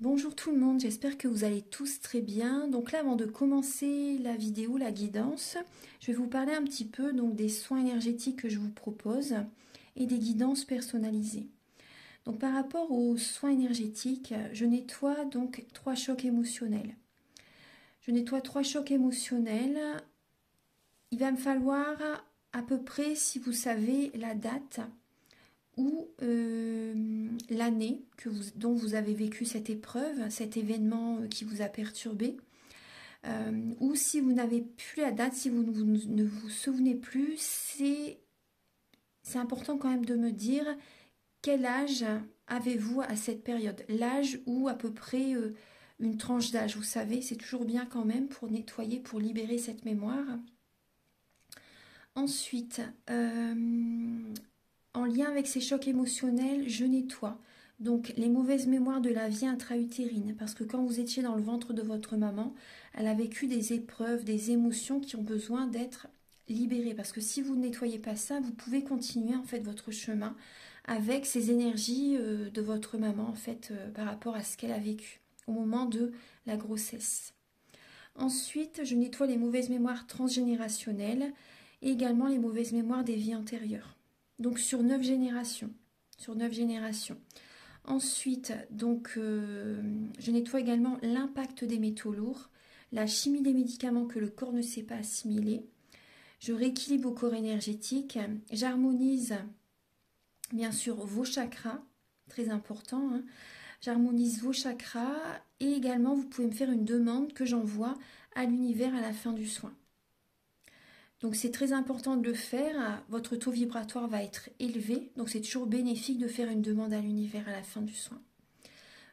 Bonjour tout le monde, j'espère que vous allez tous très bien. Donc là, avant de commencer la vidéo, la guidance, je vais vous parler un petit peu des soins énergétiques que je vous propose et des guidances personnalisées. Donc par rapport aux soins énergétiques, je nettoie donc 3 chocs émotionnels. Je nettoie 3 chocs émotionnels. Il va me falloir à peu près, si vous savez la date, ou l'année dont vous avez vécu cette épreuve, cet événement qui vous a perturbé, ou si vous n'avez plus la date, si vous ne vous souvenez plus, c'est important quand même de me dire quel âge avez-vous à cette période, l'âge ou à peu près une tranche d'âge, vous savez, c'est toujours bien quand même pour nettoyer, pour libérer cette mémoire. Ensuite, en lien avec ces chocs émotionnels, je nettoie donc les mauvaises mémoires de la vie intra-utérine, parce que quand vous étiez dans le ventre de votre maman, elle a vécu des épreuves, des émotions qui ont besoin d'être libérées, parce que si vous ne nettoyez pas ça, vous pouvez continuer en fait votre chemin avec ces énergies de votre maman en fait par rapport à ce qu'elle a vécu au moment de la grossesse. Ensuite, je nettoie les mauvaises mémoires transgénérationnelles et également les mauvaises mémoires des vies antérieures. Donc sur 9 générations. Sur 9 générations. Ensuite, je nettoie également l'impact des métaux lourds, la chimie des médicaments que le corps ne sait pas assimiler. Je rééquilibre vos corps énergétiques. J'harmonise bien sûr vos chakras, très important. Hein. J'harmonise vos chakras et également vous pouvez me faire une demande que j'envoie à l'univers à la fin du soin. Donc c'est très important de le faire, votre taux vibratoire va être élevé, donc c'est toujours bénéfique de faire une demande à l'univers à la fin du soin.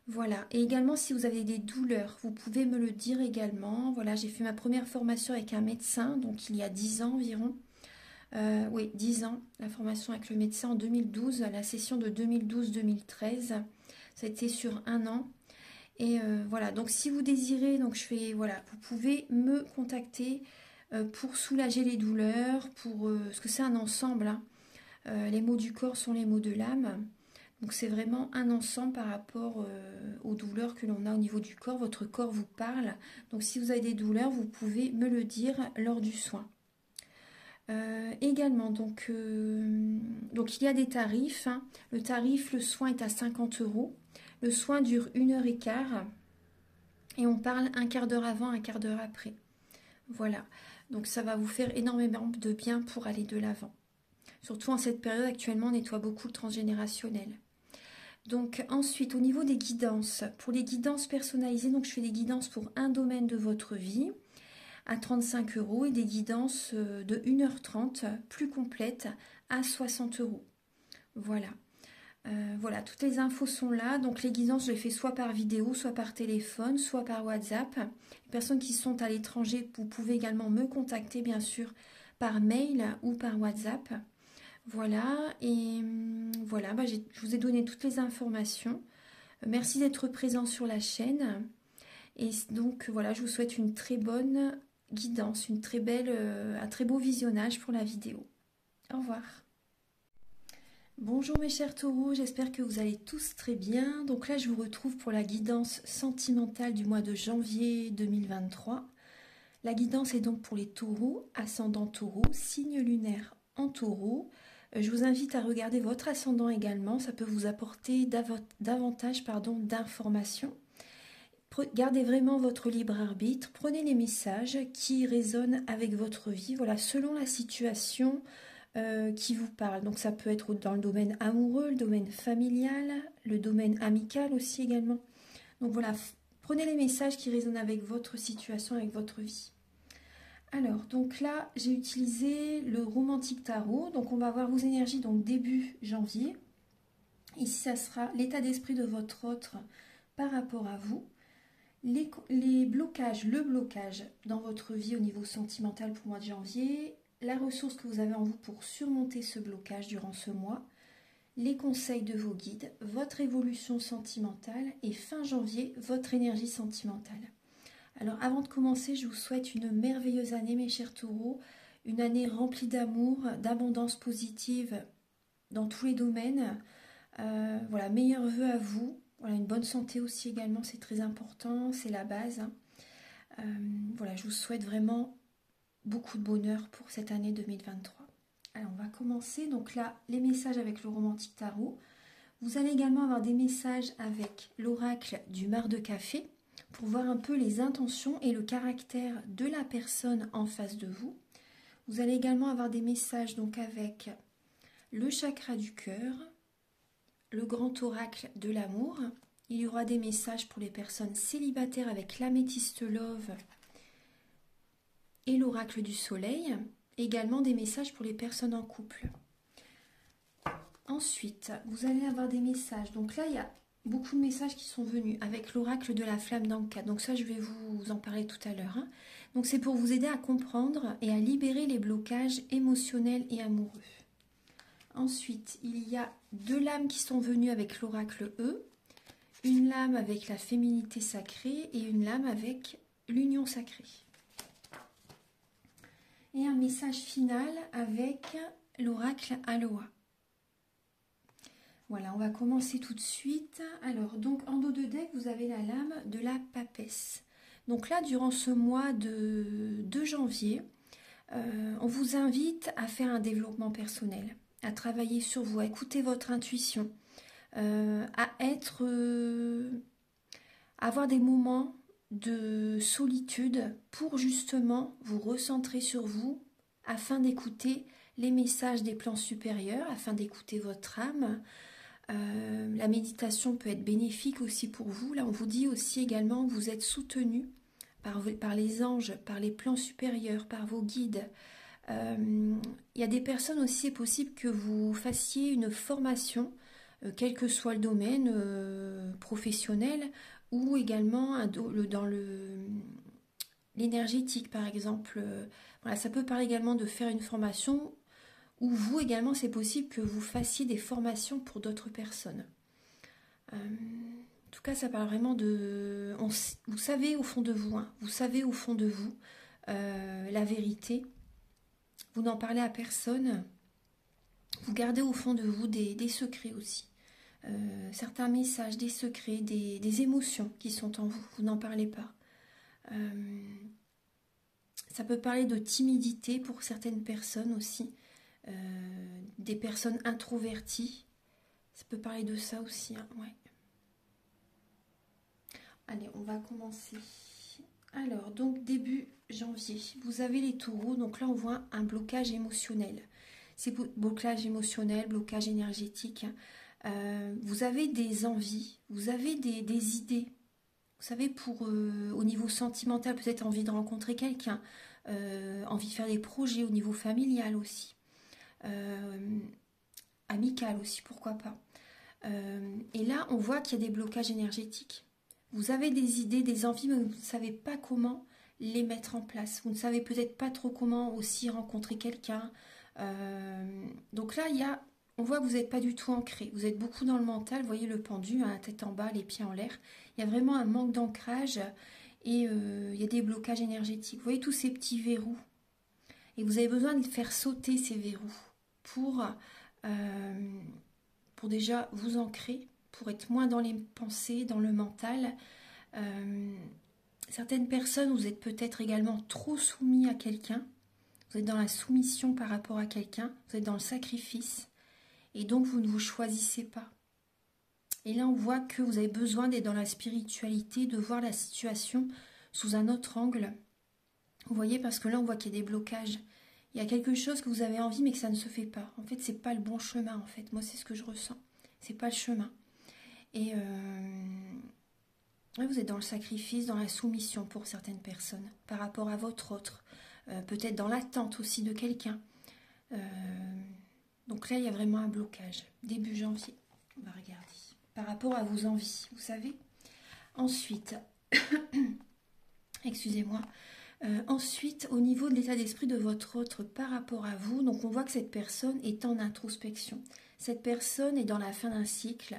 Voilà, et également si vous avez des douleurs, vous pouvez me le dire également. Voilà, j'ai fait ma première formation avec un médecin, donc il y a 10 ans environ. Oui, 10 ans, la formation avec le médecin en 2012, la session de 2012-2013, ça a été sur un an. Et voilà, donc si vous désirez, vous pouvez me contacter pour soulager les douleurs, parce que c'est un ensemble. Hein. Les maux du corps sont les maux de l'âme. Donc c'est vraiment un ensemble par rapport aux douleurs que l'on a au niveau du corps. Votre corps vous parle. Donc si vous avez des douleurs, vous pouvez me le dire lors du soin. Également, donc il y a des tarifs. Hein. Le soin est à 50 €. Le soin dure 1h15 et on parle un quart d'heure avant, un quart d'heure après. Voilà, donc ça va vous faire énormément de bien pour aller de l'avant. Surtout en cette période, actuellement, on nettoie beaucoup le transgénérationnel. Donc ensuite, au niveau des guidances, pour les guidances personnalisées, donc je fais des guidances pour un domaine de votre vie à 35 € et des guidances de 1h30 plus complètes à 60 €. Voilà. Voilà, toutes les infos sont là. Donc les guidances, je les fais soit par vidéo, soit par téléphone, soit par WhatsApp. Les personnes qui sont à l'étranger, vous pouvez également me contacter, bien sûr, par mail ou par WhatsApp. Voilà, et voilà, je vous ai donné toutes les informations. Merci d'être présent sur la chaîne. Et donc voilà, je vous souhaite une très bonne guidance, un très beau visionnage pour la vidéo. Au revoir. Bonjour mes chers taureaux, j'espère que vous allez tous très bien. Donc là, je vous retrouve pour la guidance sentimentale du mois de janvier 2023. La guidance est donc pour les taureaux, ascendant taureau, signe lunaire en taureau. Je vous invite à regarder votre ascendant également, ça peut vous apporter davantage d'informations. Gardez vraiment votre libre arbitre, prenez les messages qui résonnent avec votre vie, voilà, selon la situation qui vous parle. Donc ça peut être dans le domaine amoureux, le domaine familial, le domaine amical aussi également. Donc voilà, prenez les messages qui résonnent avec votre situation, avec votre vie. Alors, donc là, j'ai utilisé le Romantique Tarot. Donc on va voir vos énergies donc début janvier. Ici, ça sera l'état d'esprit de votre autre par rapport à vous. Les blocages, le blocage dans votre vie au niveau sentimental pour le mois de janvier, la ressource que vous avez en vous pour surmonter ce blocage durant ce mois, les conseils de vos guides, votre évolution sentimentale et fin janvier, votre énergie sentimentale. Alors avant de commencer, je vous souhaite une merveilleuse année mes chers taureaux, une année remplie d'amour, d'abondance positive dans tous les domaines. Voilà, meilleurs vœux à vous. Voilà, une bonne santé aussi également, c'est très important, c'est la base. Hein. Voilà, je vous souhaite vraiment beaucoup de bonheur pour cette année 2023. Alors, on va commencer. Donc là, les messages avec le romantique tarot. Vous allez également avoir des messages avec l'oracle du mar de café pour voir un peu les intentions et le caractère de la personne en face de vous. Vous allez également avoir des messages donc avec le chakra du cœur, le grand oracle de l'amour. Il y aura des messages pour les personnes célibataires avec l'améthyste love et l'oracle du soleil. Également des messages pour les personnes en couple. Ensuite, vous allez avoir des messages. Donc là, il y a beaucoup de messages qui sont venus avec l'oracle de la flamme d'Anka. Donc ça, je vais vous en parler tout à l'heure. Hein. Donc c'est pour vous aider à comprendre et à libérer les blocages émotionnels et amoureux. Ensuite, il y a 2 lames qui sont venues avec l'oracle E. Une lame avec la féminité sacrée et une lame avec l'union sacrée. Et un message final avec l'oracle Aloha. Voilà, on va commencer tout de suite. Alors, donc en dos de deck, vous avez la lame de la papesse. Donc là, durant ce mois de janvier, on vous invite à faire un développement personnel, à travailler sur vous, à écouter votre intuition, à avoir des moments de solitude pour justement vous recentrer sur vous afin d'écouter les messages des plans supérieurs, afin d'écouter votre âme. La méditation peut être bénéfique aussi pour vous. Là, on vous dit aussi également que vous êtes soutenu par les anges, par les plans supérieurs, par vos guides. Il y a des personnes aussi, c'est possible que vous fassiez une formation, quel que soit le domaine professionnel, ou également dans l'énergétique, par exemple. Voilà, ça peut parler également de faire une formation, ou vous également, c'est possible que vous fassiez des formations pour d'autres personnes. En tout cas, ça parle vraiment de... vous savez au fond de vous, hein, vous savez au fond de vous la vérité. Vous n'en parlez à personne. Vous gardez au fond de vous des secrets aussi. Certains messages, des secrets, des émotions qui sont en vous. Vous n'en parlez pas. Ça peut parler de timidité pour certaines personnes aussi. Des personnes introverties. Ça peut parler de ça aussi. Hein, ouais. Allez, on va commencer. Alors, donc début janvier, vous avez les taureaux. Donc là, on voit un blocage émotionnel. C'est blocage émotionnel, blocage énergétique. Vous avez des envies, vous avez des idées. Vous savez, au niveau sentimental, peut-être envie de rencontrer quelqu'un, envie de faire des projets au niveau familial aussi. Amical aussi, pourquoi pas. Et là, on voit qu'il y a des blocages énergétiques. Vous avez des idées, des envies, mais vous ne savez pas comment les mettre en place. Vous ne savez peut-être pas trop comment aussi rencontrer quelqu'un. Donc là, on voit que vous n'êtes pas du tout ancré. Vous êtes beaucoup dans le mental. Vous voyez le pendu, hein, tête en bas, les pieds en l'air. Il y a vraiment un manque d'ancrage et il y a des blocages énergétiques. Vous voyez tous ces petits verrous. Et vous avez besoin de faire sauter ces verrous pour déjà vous ancrer, pour être moins dans les pensées, dans le mental. Certaines personnes, vous êtes peut-être également trop soumis à quelqu'un. Vous êtes dans la soumission par rapport à quelqu'un. Vous êtes dans le sacrifice. Et donc, vous ne vous choisissez pas. Et là, on voit que vous avez besoin d'être dans la spiritualité, de voir la situation sous un autre angle. Vous voyez, parce que là, on voit qu'il y a des blocages. Il y a quelque chose que vous avez envie, mais que ça ne se fait pas. En fait, c'est pas le bon chemin, en fait. Moi, c'est ce que je ressens. C'est pas le chemin. Et vous êtes dans le sacrifice, dans la soumission pour certaines personnes, par rapport à votre autre. Peut-être dans l'attente aussi de quelqu'un. Donc là, il y a vraiment un blocage. Début janvier, on va regarder. Par rapport à vos envies, vous savez. Ensuite, excusez-moi. Ensuite, au niveau de l'état d'esprit de votre autre par rapport à vous, donc on voit que cette personne est en introspection. Cette personne est dans la fin d'un cycle.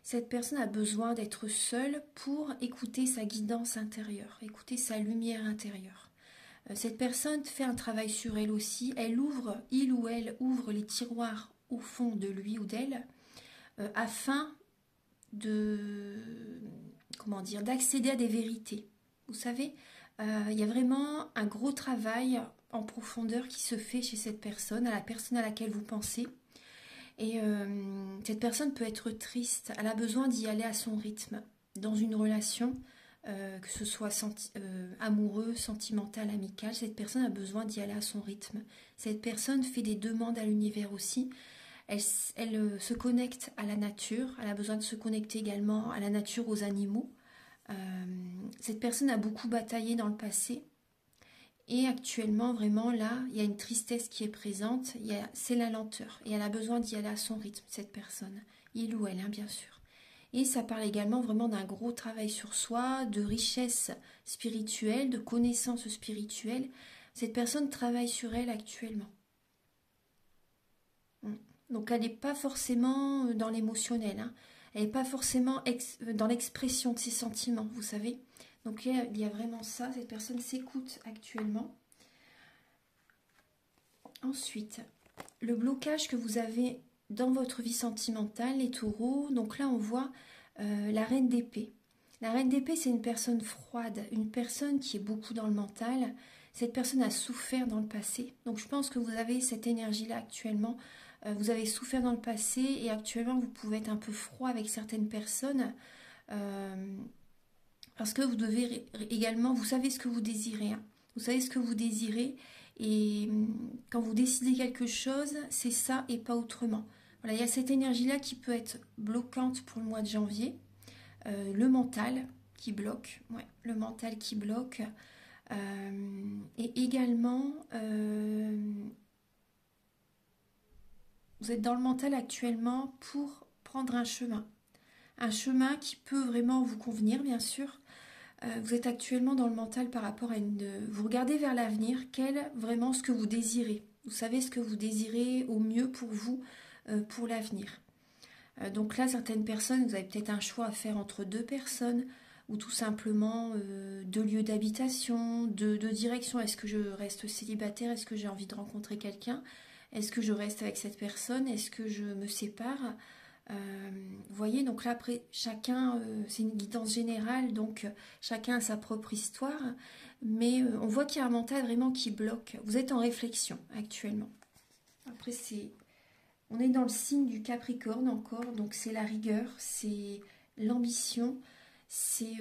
Cette personne a besoin d'être seule pour écouter sa guidance intérieure, écouter sa lumière intérieure. Cette personne fait un travail sur elle aussi. Il ou elle ouvre les tiroirs au fond de lui ou d'elle afin comment dire, d'accéder à des vérités. Vous savez, il y a vraiment un gros travail en profondeur qui se fait chez cette personne, à la personne à laquelle vous pensez. Et cette personne peut être triste, elle a besoin d'y aller à son rythme, dans une relation, que ce soit amoureux, sentimental, amical, cette personne a besoin d'y aller à son rythme. Cette personne fait des demandes à l'univers aussi. Elle se connecte à la nature, elle a besoin de se connecter également à la nature, aux animaux. Cette personne a beaucoup bataillé dans le passé. Et actuellement, vraiment, là, il y a une tristesse qui est présente, c'est la lenteur. Et elle a besoin d'y aller à son rythme, cette personne. Il ou elle, hein, bien sûr. Et ça parle également vraiment d'un gros travail sur soi, de richesse spirituelle, de connaissances spirituelles. Cette personne travaille sur elle actuellement. Donc elle n'est pas forcément dans l'émotionnel, hein. Elle n'est pas forcément dans l'expression de ses sentiments, vous savez. Donc il y a vraiment ça, cette personne s'écoute actuellement. Ensuite, le blocage que vous avez dans votre vie sentimentale, les taureaux, donc là on voit la reine d'épée. La reine d'épée, c'est une personne froide, une personne qui est beaucoup dans le mental. Cette personne a souffert dans le passé. Donc je pense que vous avez cette énergie-là actuellement. Vous avez souffert dans le passé et actuellement vous pouvez être un peu froid avec certaines personnes. Parce que vous devez également, vous savez ce que vous désirez. Hein. Vous savez ce que vous désirez. Et quand vous décidez quelque chose, c'est ça et pas autrement. Voilà, il y a cette énergie-là qui peut être bloquante pour le mois de janvier. Le mental qui bloque. Ouais, le mental qui bloque. Et également, vous êtes dans le mental actuellement pour prendre un chemin. Un chemin qui peut vraiment vous convenir, bien sûr. Vous êtes actuellement dans le mental par rapport à vous regardez vers l'avenir, vraiment ce que vous désirez. Vous savez ce que vous désirez au mieux pour vous, pour l'avenir. Donc là, certaines personnes, vous avez peut-être un choix à faire entre deux personnes ou tout simplement deux lieux d'habitation, deux directions. Est-ce que je reste célibataire? Est-ce que j'ai envie de rencontrer quelqu'un? Est-ce que je reste avec cette personne? Est-ce que je me sépare? Vous voyez, donc là après chacun, c'est une guidance générale, donc chacun a sa propre histoire, mais on voit qu'il y a un mental vraiment qui bloque. Vous êtes en réflexion actuellement. Après on est dans le signe du Capricorne encore, donc c'est la rigueur, c'est l'ambition, c'est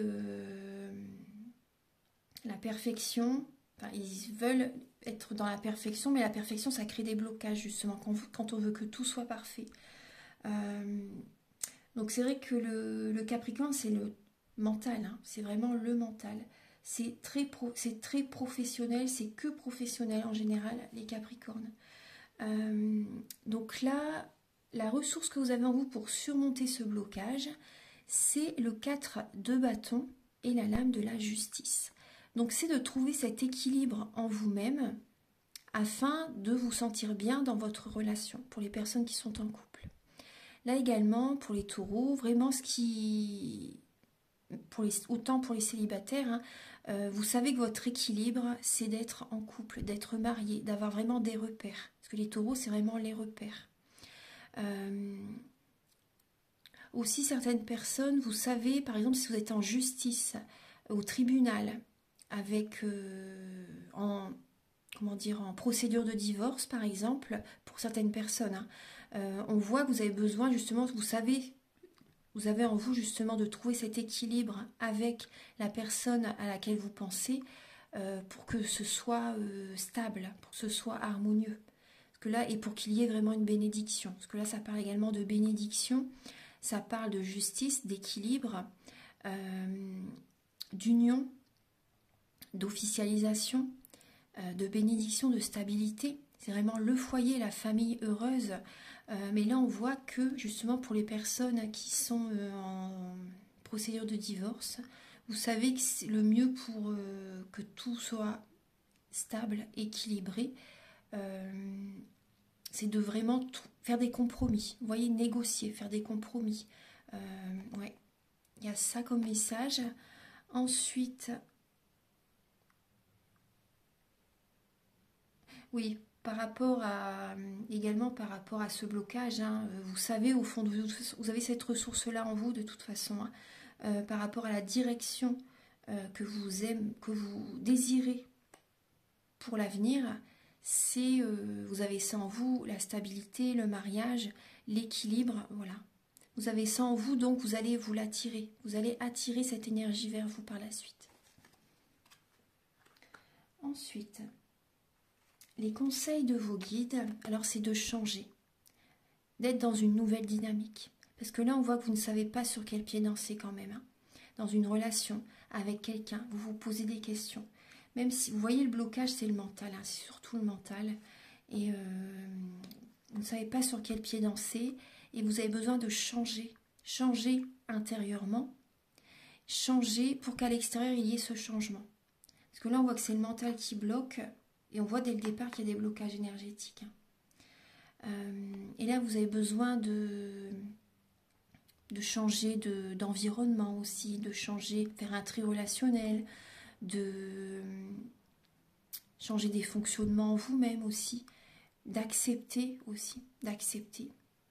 la perfection. Enfin, ils veulent être dans la perfection, mais la perfection ça crée des blocages justement quand on veut que tout soit parfait. Donc c'est vrai que le Capricorne c'est le mental, hein, c'est vraiment le mental. C'est très professionnel, c'est que professionnel en général les Capricornes. Donc là, la ressource que vous avez en vous pour surmonter ce blocage, c'est le 4 de bâton et la lame de la justice. Donc c'est de trouver cet équilibre en vous-même afin de vous sentir bien dans votre relation pour les personnes qui sont en couple. Là également, pour les taureaux, vraiment autant pour les célibataires, hein, vous savez que votre équilibre, c'est d'être en couple, d'être marié, d'avoir vraiment des repères. Parce que les taureaux, c'est vraiment les repères. Aussi, certaines personnes, vous savez, par exemple, si vous êtes en justice, au tribunal, avec en procédure de divorce, par exemple, pour certaines personnes, hein, on voit que vous avez besoin, justement, vous avez en vous, justement, de trouver cet équilibre avec la personne à laquelle vous pensez pour que ce soit stable, pour que ce soit harmonieux. Parce que là, et pour qu'il y ait vraiment une bénédiction. Parce que là, ça parle également de bénédiction, ça parle de justice, d'équilibre, d'union, d'officialisation, de bénédiction, de stabilité. C'est vraiment le foyer, la famille heureuse. Mais là, on voit que justement pour les personnes qui sont en procédure de divorce, vous savez que c'est le mieux pour que tout soit stable, équilibré, c'est de vraiment faire des compromis. Vous voyez, négocier, faire des compromis. Ouais, il y a ça comme message. Ensuite, oui, par rapport à, également par rapport à ce blocage, hein, vous savez au fond de vous, vous avez cette ressource-là en vous de toute façon, hein, par rapport à la direction que vous désirez pour l'avenir, c'est, vous avez ça en vous, la stabilité, le mariage, l'équilibre, voilà. Vous avez ça en vous, donc vous allez vous l'attirer. Vous allez attirer cette énergie vers vous par la suite. Ensuite, les conseils de vos guides, alors c'est de changer, d'être dans une nouvelle dynamique. Parce que là, on voit que vous ne savez pas sur quel pied danser quand même, hein. Dans une relation avec quelqu'un, vous vous posez des questions. Même si, vous voyez, le blocage, c'est le mental, hein, c'est surtout le mental. Et vous ne savez pas sur quel pied danser. Et vous avez besoin de changer. Changer intérieurement. Changer pour qu'à l'extérieur, il y ait ce changement. Parce que là, on voit que c'est le mental qui bloque. Et on voit dès le départ qu'il y a des blocages énergétiques. Et là, vous avez besoin de changer d'environnement aussi, de changer, faire un tri relationnel, de changer des fonctionnements en vous-même aussi, d'accepter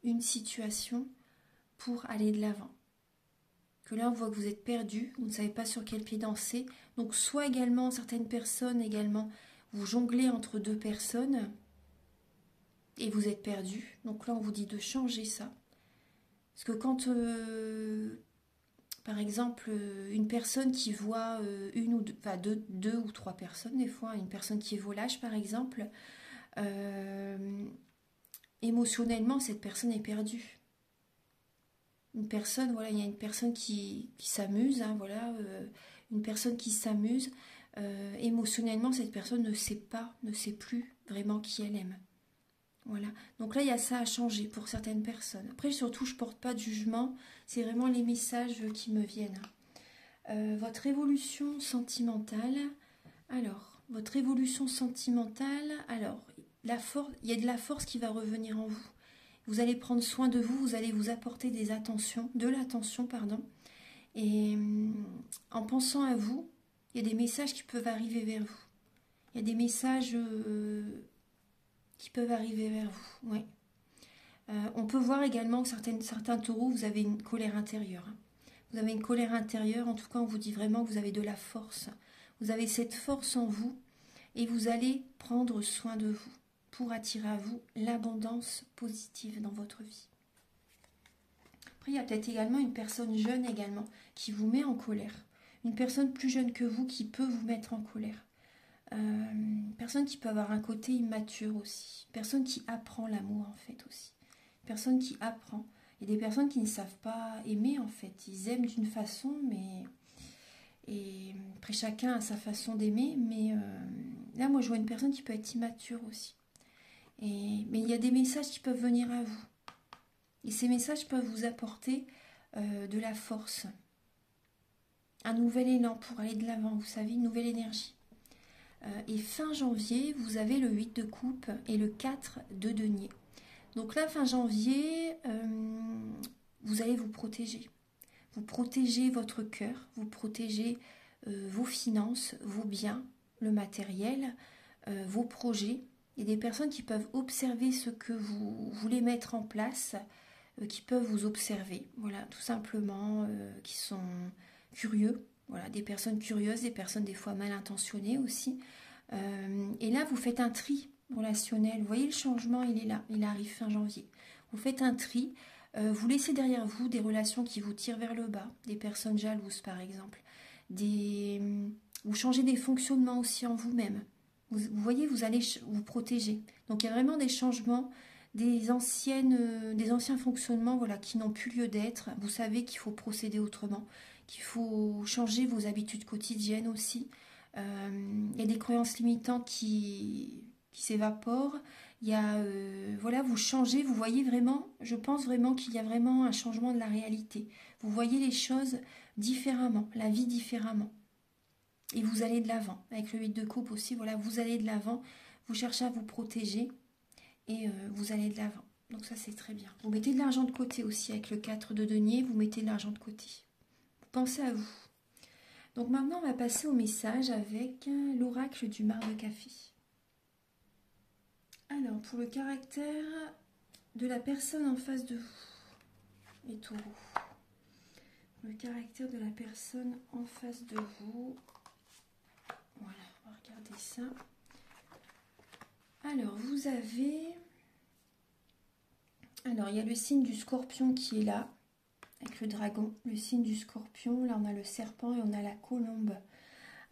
une situation pour aller de l'avant. Que là, on voit que vous êtes perdu, vous ne savez pas sur quel pied danser. Donc, soit également, certaines personnes également, vous jonglez entre deux personnes et vous êtes perdu. Donc là, on vous dit de changer ça. Parce que quand, par exemple, une personne qui voit une ou deux, enfin deux ou trois personnes, des fois, une personne qui est volage, par exemple, émotionnellement, cette personne est perdue. Une personne, voilà, il y a une personne qui s'amuse, hein, voilà, une personne qui s'amuse. Émotionnellement, cette personne ne sait plus vraiment qui elle aime. Voilà. Donc là, il y a ça à changer pour certaines personnes. Après, surtout, je ne porte pas de jugement. C'est vraiment les messages qui me viennent. Votre évolution sentimentale. Alors, votre évolution sentimentale. Alors, il y a de la force qui va revenir en vous. Vous allez prendre soin de vous. Vous allez vous apporter de l'attention, pardon. Et en pensant à vous, il y a des messages qui peuvent arriver vers vous. Il y a des messages qui peuvent arriver vers vous, ouais. On peut voir également que certains taureaux, vous avez une colère intérieure. Hein. Vous avez une colère intérieure, en tout cas on vous dit vraiment que vous avez de la force. Vous avez cette force en vous et vous allez prendre soin de vous pour attirer à vous l'abondance positive dans votre vie. Après, il y a peut-être également une personne jeune également qui vous met en colère. Une personne plus jeune que vous qui peut vous mettre en colère. Personne qui peut avoir un côté immature aussi. Personne qui apprend l'amour en fait aussi. Personne qui apprend. Il y a des personnes qui ne savent pas aimer en fait. Ils aiment d'une façon, mais... Et après chacun a sa façon d'aimer, mais là moi je vois une personne qui peut être immature aussi. Mais il y a des messages qui peuvent venir à vous. Et ces messages peuvent vous apporter de la force. Un nouvel élan pour aller de l'avant, vous savez, une nouvelle énergie. Et fin janvier, vous avez le 8 de coupe et le 4 de denier. Donc là, fin janvier, vous allez vous protéger. Vous protégez votre cœur, vous protégez vos finances, vos biens, le matériel, vos projets. Il y a des personnes qui peuvent observer ce que vous voulez mettre en place, qui peuvent vous observer, voilà, tout simplement, qui sont curieux. Voilà, des personnes curieuses, des personnes des fois mal intentionnées aussi. Et là, vous faites un tri relationnel. Vous voyez, le changement, il est là. Il arrive fin janvier. Vous faites un tri. Vous laissez derrière vous des relations qui vous tirent vers le bas. Des personnes jalouses, par exemple. Vous changez des fonctionnements aussi en vous-même. Vous voyez, vous allez vous protéger. Donc, il y a vraiment des changements, des anciens fonctionnements, voilà, qui n'ont plus lieu d'être. Vous savez qu'il faut procéder autrement, qu'il faut changer vos habitudes quotidiennes aussi. Il y a des croyances limitantes qui s'évaporent. Il y a, voilà, vous changez, vous voyez vraiment, je pense vraiment qu'il y a vraiment un changement de la réalité. Vous voyez les choses différemment, la vie différemment. Et vous allez de l'avant. Avec le 8 de coupe aussi, voilà, vous allez de l'avant. Vous cherchez à vous protéger et vous allez de l'avant. Donc ça, c'est très bien. Vous mettez de l'argent de côté aussi. Avec le 4 de denier, vous mettez de l'argent de côté. Pensez à vous. Donc maintenant, on va passer au message avec l'oracle du marc de café. Alors, pour le caractère de la personne en face de vous, les taureaux. Le caractère de la personne en face de vous. Voilà, on va regarder ça. Alors, vous avez... Alors, il y a le signe du scorpion qui est là, avec le dragon. Le signe du scorpion, là on a le serpent et on a la colombe.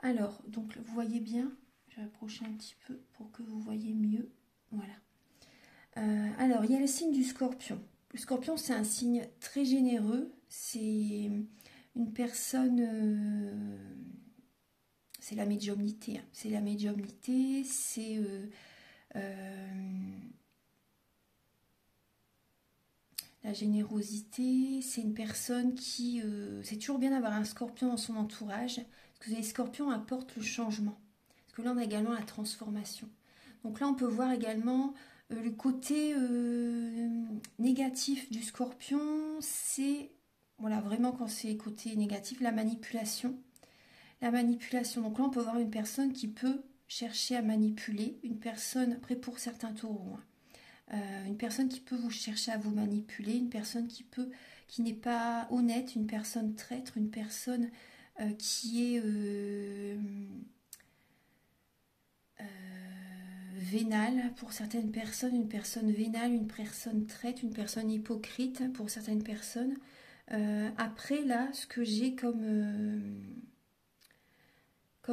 Alors, donc, vous voyez bien, je vais approcher un petit peu pour que vous voyez mieux. Voilà. Alors, il y a le signe du scorpion. Le scorpion, c'est un signe très généreux. C'est une personne... c'est la médiumnité. Hein. C'est la médiumnité, c'est... la générosité, c'est une personne qui... c'est toujours bien d'avoir un scorpion dans son entourage, parce que les scorpions apportent le changement. Parce que là, on a également la transformation. Donc là, on peut voir également le côté négatif du scorpion, c'est, voilà, vraiment quand c'est côté négatif, la manipulation. La manipulation, donc là, on peut voir une personne qui peut chercher à manipuler, une personne, après pour certains taureaux, hein, une personne qui peut vous chercher à vous manipuler, une personne qui n'est pas honnête, une personne traître, une personne qui est vénale pour certaines personnes, une personne vénale, une personne traître, une personne hypocrite pour certaines personnes. Après là, ce que j'ai comme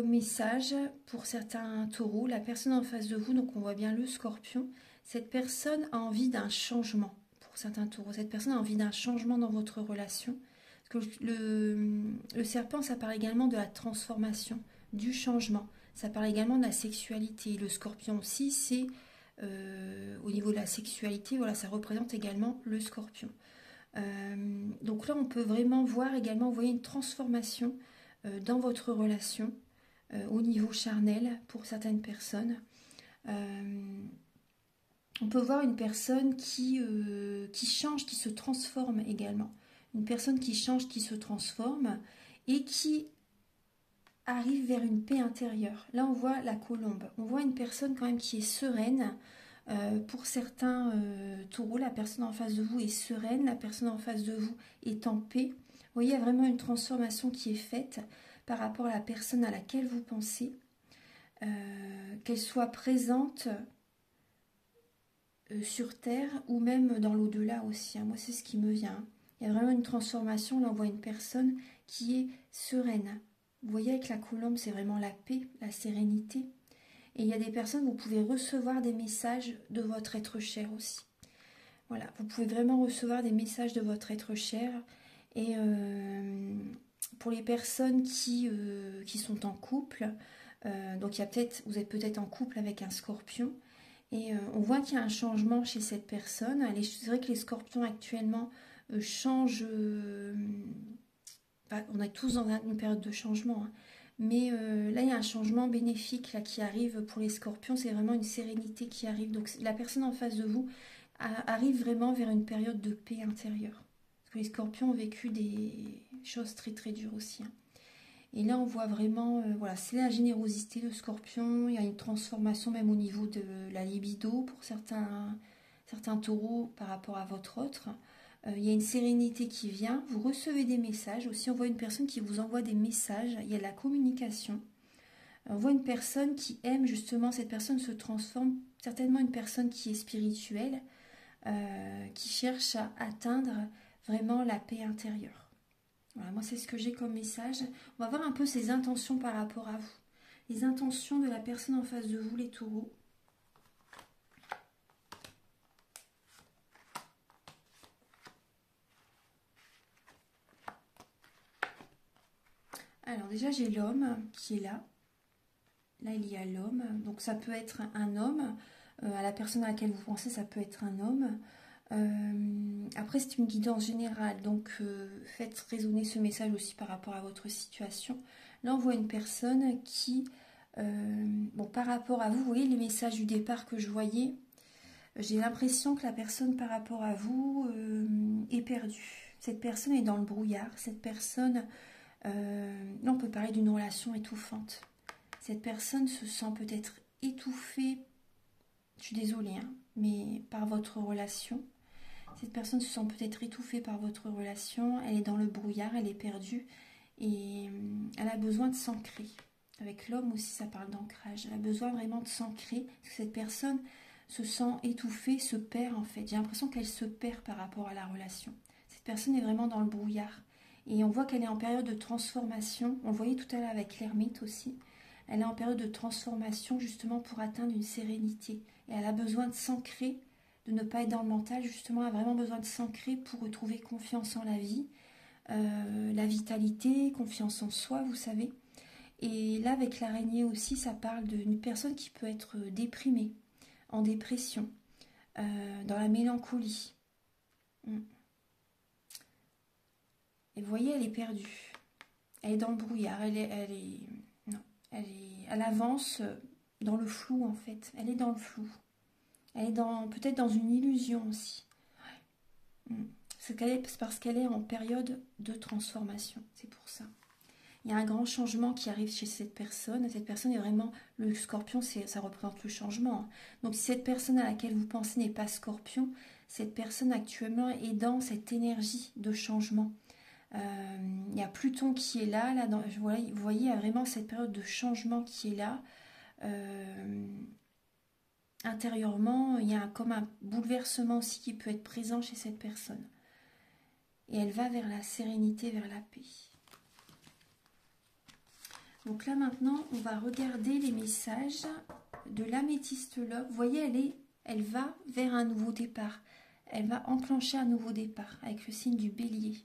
message pour certains taureaux, la personne en face de vous, donc on voit bien le scorpion, cette personne a envie d'un changement pour certains taureaux, cette personne a envie d'un changement dans votre relation. Parce que le serpent, ça parle également de la transformation, du changement. Ça parle également de la sexualité. Le scorpion aussi, c'est au niveau de la sexualité, voilà, ça représente également le scorpion. Donc là, on peut vraiment voir également, vous voyez, une transformation dans votre relation au niveau charnel pour certaines personnes. On peut voir une personne qui change, qui se transforme également. Une personne qui change, qui se transforme et qui arrive vers une paix intérieure. Là, on voit la colombe. On voit une personne quand même qui est sereine. Pour certains taureaux, la personne en face de vous est sereine, la personne en face de vous est en paix. Vous voyez, il y a vraiment une transformation qui est faite par rapport à la personne à laquelle vous pensez. Qu'elle soit présente sur Terre ou même dans l'au-delà aussi. Hein. Moi, c'est ce qui me vient. Hein. Il y a vraiment une transformation. Là, on voit une personne qui est sereine. Vous voyez, avec la colombe, c'est vraiment la paix, la sérénité. Et il y a des personnes, vous pouvez recevoir des messages de votre être cher aussi. Voilà, vous pouvez vraiment recevoir des messages de votre être cher. Et pour les personnes qui sont en couple, donc il y a vous êtes peut-être en couple avec un scorpion, et on voit qu'il y a un changement chez cette personne. C'est vrai que les scorpions actuellement changent. On est tous dans une période de changement. Hein. Mais là, il y a un changement bénéfique là, qui arrive pour les scorpions. C'est vraiment une sérénité qui arrive. Donc la personne en face de vous arrive vraiment vers une période de paix intérieure. Parce que les scorpions ont vécu des choses très très dures aussi. Hein. Et là, on voit vraiment, voilà, c'est la générosité de scorpion. Il y a une transformation même au niveau de la libido pour certains taureaux par rapport à votre autre. Il y a une sérénité qui vient. Vous recevez des messages. Aussi, on voit une personne qui vous envoie des messages. Il y a de la communication. On voit une personne qui aime justement, cette personne se transforme. Certainement une personne qui est spirituelle, qui cherche à atteindre vraiment la paix intérieure. Voilà, moi c'est ce que j'ai comme message. On va voir un peu ses intentions par rapport à vous. Les intentions de la personne en face de vous, les taureaux. Alors déjà j'ai l'homme qui est là. Là il y a l'homme. Donc ça peut être un homme. À la personne à laquelle vous pensez, ça peut être un homme. Après c'est une guidance générale, donc faites résonner ce message aussi par rapport à votre situation. Là on voit une personne qui, bon par rapport à vous, vous voyez les messages du départ que je voyais, j'ai l'impression que la personne par rapport à vous est perdue. Cette personne est dans le brouillard, cette personne, là on peut parler d'une relation étouffante. Cette personne se sent peut-être étouffée je suis désolée, hein, mais par votre relation. Cette personne se sent peut-être étouffée par votre relation, elle est dans le brouillard, elle est perdue et elle a besoin de s'ancrer. Avec l'homme aussi, ça parle d'ancrage. Elle a besoin vraiment de s'ancrer parce que cette personne se sent étouffée, se perd en fait. J'ai l'impression qu'elle se perd par rapport à la relation. Cette personne est vraiment dans le brouillard et on voit qu'elle est en période de transformation. On le voyait tout à l'heure avec l'ermite aussi. Elle est en période de transformation justement pour atteindre une sérénité et elle a besoin de s'ancrer, de ne pas être dans le mental, justement, elle a vraiment besoin de s'ancrer pour retrouver confiance en la vie, la vitalité, confiance en soi, vous savez. Et là, avec l'araignée aussi, ça parle d'une personne qui peut être déprimée, en dépression, dans la mélancolie. Et vous voyez, elle est perdue. Elle est dans le brouillard, elle avance dans le flou, en fait. Elle est dans le flou. Elle est peut-être dans une illusion aussi. C'est parce qu'elle est en période de transformation. C'est pour ça. Il y a un grand changement qui arrive chez cette personne. Cette personne est vraiment... Le scorpion, ça représente le changement. Donc si cette personne à laquelle vous pensez n'est pas scorpion, cette personne actuellement est dans cette énergie de changement. Il y a Pluton qui est là. Vous voyez, il y a vraiment cette période de changement qui est là. Intérieurement, il y a comme un bouleversement aussi qui peut être présent chez cette personne. Et elle va vers la sérénité, vers la paix. Donc là maintenant, on va regarder les messages de l'améthyste love. Vous voyez, elle va vers un nouveau départ. Elle va enclencher un nouveau départ avec le signe du bélier.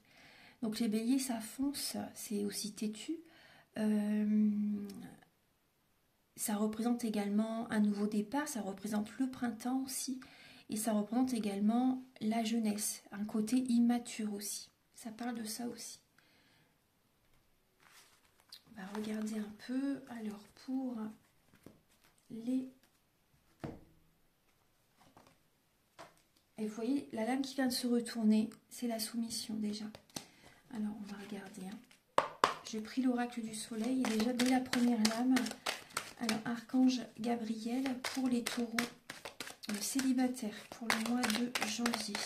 Donc les béliers, ça fonce, c'est aussi têtu. Ça représente également un nouveau départ, ça représente le printemps aussi. Et ça représente également la jeunesse, un côté immature aussi. Ça parle de ça aussi. On va regarder un peu. Alors, pour les... Et vous voyez, la lame qui vient de se retourner, c'est la soumission déjà. Alors, on va regarder. J'ai pris l'oracle du soleil et déjà dès la première lame. Alors, Archange Gabriel pour les taureaux. Le célibataire pour le mois de janvier.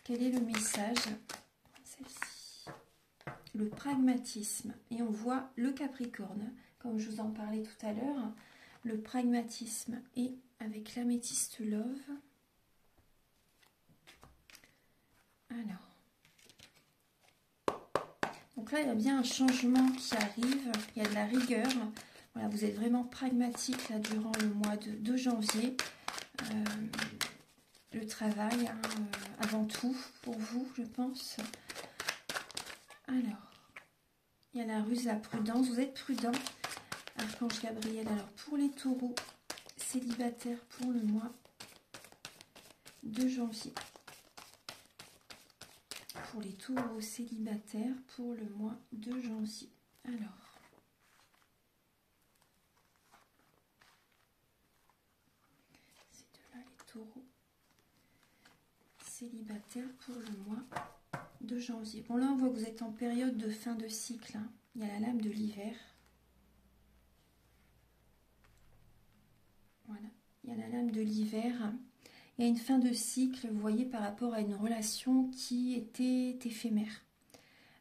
Quel est le message? Celle-ci. Le pragmatisme. Et on voit le Capricorne, comme je vous en parlais tout à l'heure. Le pragmatisme et avec l'améthyste love. Alors. Donc là, il y a bien un changement qui arrive. Il y a de la rigueur. Voilà, vous êtes vraiment pragmatique là, durant le mois de janvier. Le travail, avant tout, pour vous, je pense. Alors, il y a la ruse, la prudence. Vous êtes prudent, Archange Gabriel. Alors, pour les taureaux célibataires pour le mois de janvier. Pour les taureaux célibataires pour le mois de janvier. Alors. C'est de là les taureaux célibataires pour le mois de janvier. Bon, là, on voit que vous êtes en période de fin de cycle. Il y a la lame de l'hiver. Voilà. Il y a la lame de l'hiver. Il y a une fin de cycle, vous voyez, par rapport à une relation qui était éphémère.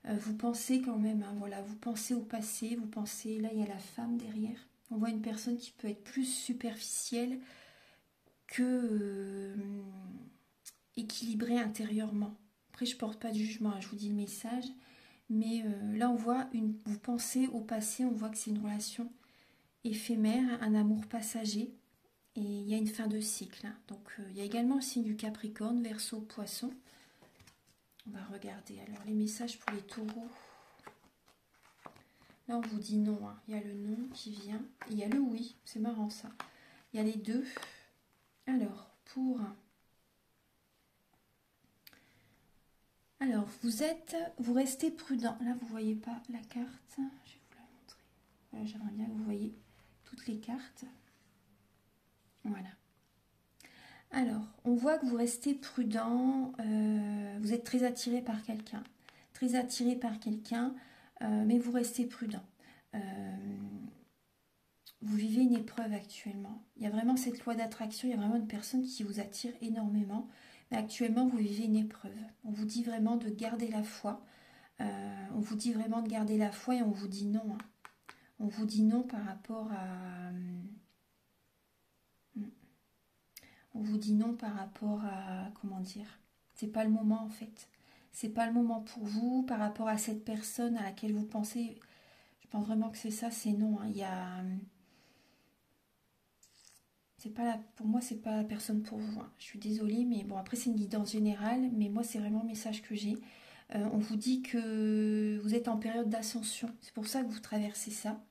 Vous pensez quand même, voilà, vous pensez au passé, vous pensez, là, il y a la femme derrière. On voit une personne qui peut être plus superficielle que équilibrée intérieurement. Après, je ne porte pas de jugement, je vous dis le message. Mais là, on voit, vous pensez au passé, on voit que c'est une relation éphémère, un amour passager. Et il y a une fin de cycle. Donc, il y a également le signe du Capricorne, Verseau, Poisson. On va regarder alors les messages pour les taureaux. Là, on vous dit non. Il y a le non qui vient. Et il y a le oui. C'est marrant, ça. Il y a les deux. Alors, Alors, vous restez prudent. Là, vous ne voyez pas la carte. Je vais vous la montrer. Voilà, j'aimerais bien que vous voyez toutes les cartes. Voilà. Alors, on voit que vous restez prudent, vous êtes très attiré par quelqu'un. Très attiré par quelqu'un, mais vous restez prudent. vous vivez une épreuve actuellement. Il y a vraiment cette loi d'attraction, il y a vraiment une personne qui vous attire énormément. Mais actuellement, vous vivez une épreuve. On vous dit vraiment de garder la foi. On vous dit vraiment de garder la foi et on vous dit non. Hein. On vous dit non par rapport à... On vous dit non par rapport à... Comment dire? C'est pas le moment en fait. C'est pas le moment pour vous par rapport à cette personne à laquelle vous pensez. Je pense vraiment que c'est ça, c'est non. Hein. Il y a... C'est pas la... Pour moi, c'est pas la personne pour vous. Hein. Je suis désolée, mais bon, après, c'est une guidance générale, mais moi, c'est vraiment le message que j'ai. On vous dit que vous êtes en période d'ascension. C'est pour ça que vous traversez ça.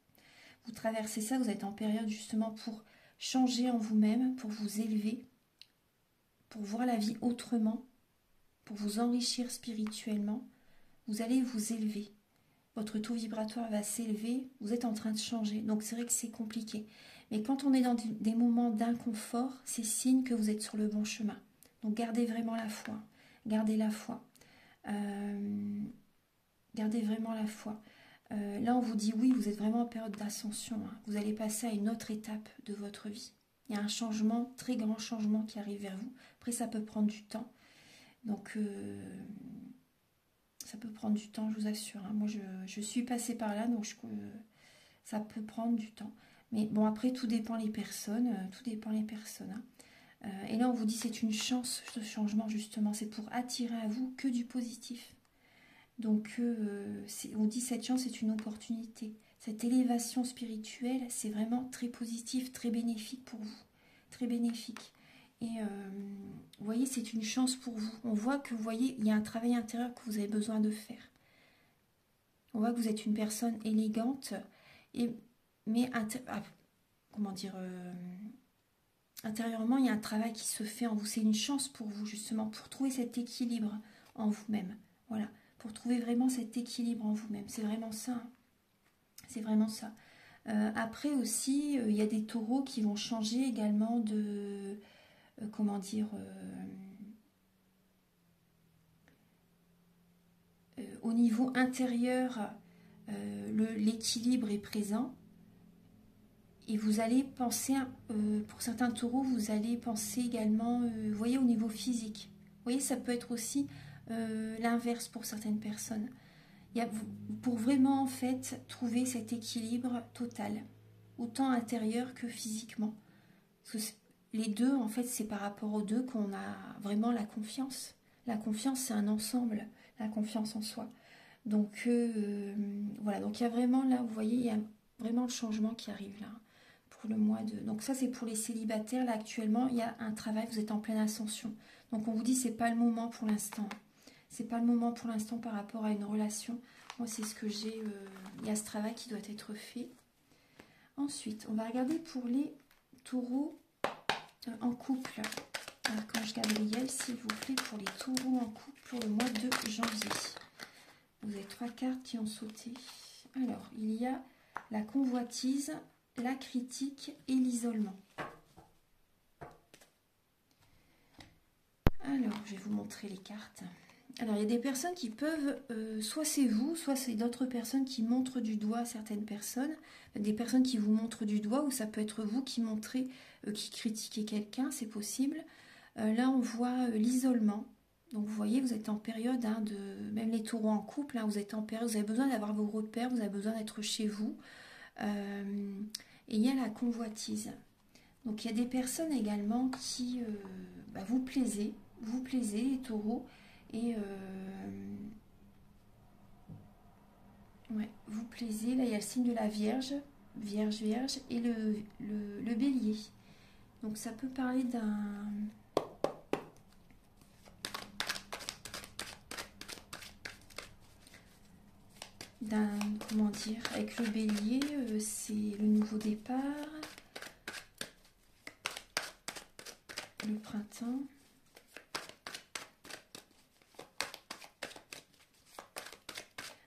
Vous traversez ça, vous êtes en période justement pour changer en vous-même, pour vous élever, pour voir la vie autrement, pour vous enrichir spirituellement. Vous allez vous élever. Votre taux vibratoire va s'élever. Vous êtes en train de changer. Donc, c'est vrai que c'est compliqué. Mais quand on est dans des moments d'inconfort, c'est signe que vous êtes sur le bon chemin. Donc, gardez vraiment la foi. Gardez la foi. Gardez vraiment la foi. Là, on vous dit oui, vous êtes vraiment en période d'ascension. Hein. Vous allez passer à une autre étape de votre vie. Il y a un changement, très grand changement qui arrive vers vous. Après, ça peut prendre du temps. Donc, ça peut prendre du temps, je vous assure. Hein. Moi, je suis passée par là, donc ça peut prendre du temps. Mais bon, après, tout dépend les personnes. Tout dépend les personnes. Hein. Et là, on vous dit c'est une chance, ce changement, justement. C'est pour attirer à vous que du positif. Donc, on dit cette chance, c'est une opportunité. Cette élévation spirituelle, c'est vraiment très positif, très bénéfique pour vous. Très bénéfique. Et vous voyez, c'est une chance pour vous. On voit que, vous voyez, il y a un travail intérieur que vous avez besoin de faire. On voit que vous êtes une personne élégante, mais comment dire, intérieurement, il y a un travail qui se fait en vous. C'est une chance pour vous, justement, pour trouver cet équilibre en vous-même. Voilà. Pour trouver vraiment cet équilibre en vous-même. C'est vraiment ça. Hein. C'est vraiment ça. Après aussi, il y a des taureaux qui vont changer également de... comment dire... au niveau intérieur, l'équilibre est présent. Et vous allez penser, pour certains taureaux, vous allez penser également, vous voyez, au niveau physique. Vous voyez, ça peut être aussi l'inverse pour certaines personnes. Pour vraiment, en fait, trouver cet équilibre total, autant intérieur que physiquement. Parce que les deux, en fait, c'est par rapport aux deux qu'on a vraiment la confiance. La confiance, c'est un ensemble, la confiance en soi. Donc, voilà. Donc, il y a vraiment, là, vous voyez, il y a vraiment le changement qui arrive, là, pour le mois de... Donc, ça, c'est pour les célibataires. Là, actuellement, il y a un travail, vous êtes en pleine ascension. Donc, on vous dit, c'est pas le moment pour l'instant. C'est pas le moment pour l'instant par rapport à une relation. Moi, c'est ce que j'ai... il y a ce travail qui doit être fait. Ensuite, on va regarder pour les taureaux en couple. Archange Gabriel, s'il vous plaît, pour les taureaux en couple pour le mois de janvier. Vous avez 3 cartes qui ont sauté. Alors, il y a la convoitise, la critique et l'isolement. Alors, je vais vous montrer les cartes. Alors, il y a des personnes qui peuvent, soit c'est vous, soit c'est d'autres personnes qui montrent du doigt certaines personnes, des personnes qui vous montrent du doigt, ou ça peut être vous qui montrez, qui critiquez quelqu'un, c'est possible. Là, on voit l'isolement. Donc, vous voyez, vous êtes en période, hein, même les taureaux en couple, hein, vous êtes en période, vous avez besoin d'avoir vos repères, vous avez besoin d'être chez vous. Et il y a la convoitise. Donc, il y a des personnes également qui vous plaisez, les taureaux. Et ouais, vous plaisez. Là, il y a le signe de la Vierge, Vierge, et le Bélier. Donc, ça peut parler comment dire, avec le Bélier, c'est le nouveau départ, le printemps.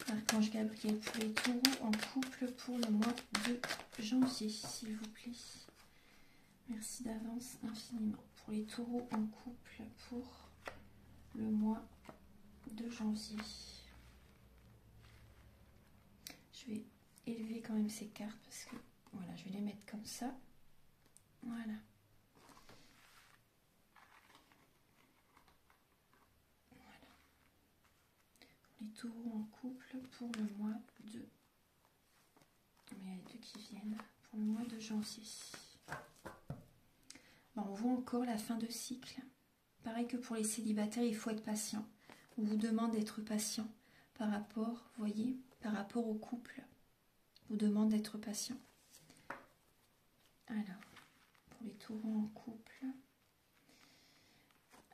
Archange Gabriel pour les taureaux en couple pour le mois de janvier, s'il vous plaît. Merci d'avance infiniment. Pour les taureaux en couple pour le mois de janvier. Je vais élever quand même ces cartes parce que Voilà, je vais les mettre comme ça. Voilà. Les taureaux en couple pour le mois de... Il y a les deux qui viennent. Pour le mois de janvier. Bon, on voit encore la fin de cycle. Pareil que pour les célibataires, il faut être patient. On vous demande d'être patient par rapport, vous voyez, par rapport au couple. On vous demande d'être patient. Alors, pour les taureaux en couple.